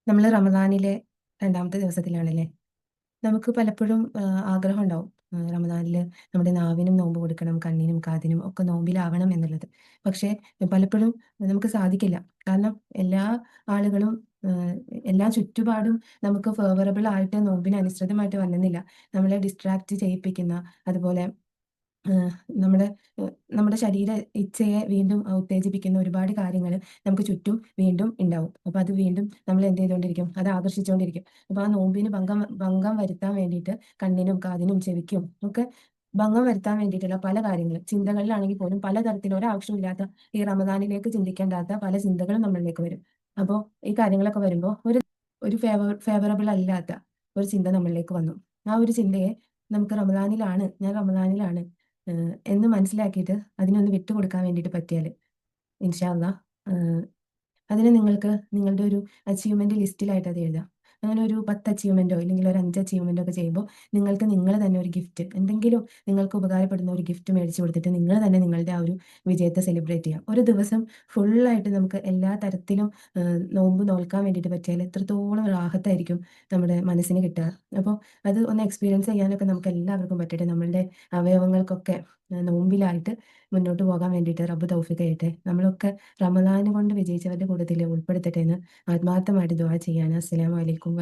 നമ്മൾ റമദാനിലെ രണ്ടാമത്തെ ദിവസത്തിലാണല്ലേ. നമുക്ക് പലപ്പോഴും ആഗ്രഹം ഉണ്ടാവും റമദാനില് നമ്മുടെ നാവിനും നോമ്പ് കൊടുക്കണം, കണ്ണിനും കാതിനും ഒക്കെ നോമ്പിലാവണം എന്നുള്ളത്. പക്ഷേ പലപ്പോഴും നമുക്ക് സാധിക്കില്ല. കാരണം എല്ലാ ആളുകളും ഏഹ്, എല്ലാ ചുറ്റുപാടും നമുക്ക് ഫേവറബിൾ ആയിട്ട് നോമ്പിന് അനുസൃതമായിട്ട് വന്നെന്നില്ല. നമ്മളെ ഡിസ്ട്രാക്ട് ചെയ്യിപ്പിക്കുന്ന, അതുപോലെ ഏഹ് നമ്മുടെ നമ്മുടെ ശരീര ഇച്ഛയെ വീണ്ടും ഉത്തേജിപ്പിക്കുന്ന ഒരുപാട് കാര്യങ്ങള് നമുക്ക് ചുറ്റും വീണ്ടും ഉണ്ടാവും. അപ്പൊ അത് വീണ്ടും നമ്മൾ എന്ത് ചെയ്തുകൊണ്ടിരിക്കും? അത് ആകർഷിച്ചുകൊണ്ടിരിക്കും. അപ്പൊ ആ നോമ്പിന് ഭംഗം വരുത്താൻ വേണ്ടിയിട്ട് കണ്ണിനും കാതിനും ചെവിക്കും ഒക്കെ ഭംഗം വരുത്താൻ വേണ്ടിയിട്ടുള്ള പല കാര്യങ്ങളും ചിന്തകളിലാണെങ്കിൽ പോലും പലതരത്തിൽ ഒരാവശ്യമില്ലാത്ത ഈ റമദാനിലേക്ക് ചിന്തിക്കേണ്ടാത്ത പല ചിന്തകളും നമ്മളിലേക്ക് വരും. അപ്പൊ ഈ കാര്യങ്ങളൊക്കെ വരുമ്പോ ഒരു ഫേവറബിൾ അല്ലാത്ത ഒരു ചിന്ത നമ്മളിലേക്ക് വന്നു. ആ ഒരു ചിന്തയെ നമുക്ക് ഞാൻ റമദാനിലാണ് എന്ന് മനസ്സിലാക്കിയിട്ട് അതിനൊന്ന് വിട്ടുകൊടുക്കാൻ വേണ്ടിയിട്ട് പറ്റിയാല് ഇൻഷാ അള്ളാ അതിന് നിങ്ങൾക്ക് നിങ്ങളുടെ ഒരു അച്ചീവ്മെന്റ് ലിസ്റ്റിലായിട്ട് അത് എഴുതാം. അങ്ങനെ ഒരു 10 അച്ചീവ്മെന്റോ ഇല്ലെങ്കിൽ ഒരു 5 അച്ചീവ്മെന്റോ ഒക്കെ ചെയ്യുമ്പോൾ നിങ്ങൾക്ക് നിങ്ങൾ തന്നെ ഒരു ഗിഫ്റ്റ് എന്തെങ്കിലും നിങ്ങൾക്ക് ഉപകാരപ്പെടുന്ന ഒരു ഗിഫ്റ്റ് മേടിച്ച് കൊടുത്തിട്ട് നിങ്ങൾ തന്നെ നിങ്ങളുടെ ആ ഒരു വിജയത്തെ സെലിബ്രേറ്റ് ചെയ്യാം. ഒരു ദിവസം ഫുള്ളായിട്ട് നമുക്ക് എല്ലാ തരത്തിലും നോമ്പ് നോൽക്കാൻ വേണ്ടിയിട്ട് പറ്റിയാൽ എത്രത്തോളം റാഹത്തായിരിക്കും നമ്മുടെ മനസ്സിന് കിട്ടുക. അപ്പോൾ അത് ഒന്ന് എക്സ്പീരിയൻസ് ചെയ്യാനൊക്കെ നമുക്ക് എല്ലാവർക്കും പറ്റട്ടെ. നമ്മളുടെ അവയവങ്ങൾക്കൊക്കെ നോമ്പിലായിട്ട് മുന്നോട്ട് പോകാൻ വേണ്ടിയിട്ട് റബ്ബ് തൗഫീഖ് ചെയ്യട്ടെ. നമ്മളൊക്കെ റമദാന് കൊണ്ട് വിജയിച്ചവരുടെ കൂട്ടത്തില് ഉൾപ്പെടുത്തട്ടെ എന്ന് ആത്മാർത്ഥമായിട്ട് ദുആ ചെയ്യാണ്. അസ്സലാമു അലൈക്കും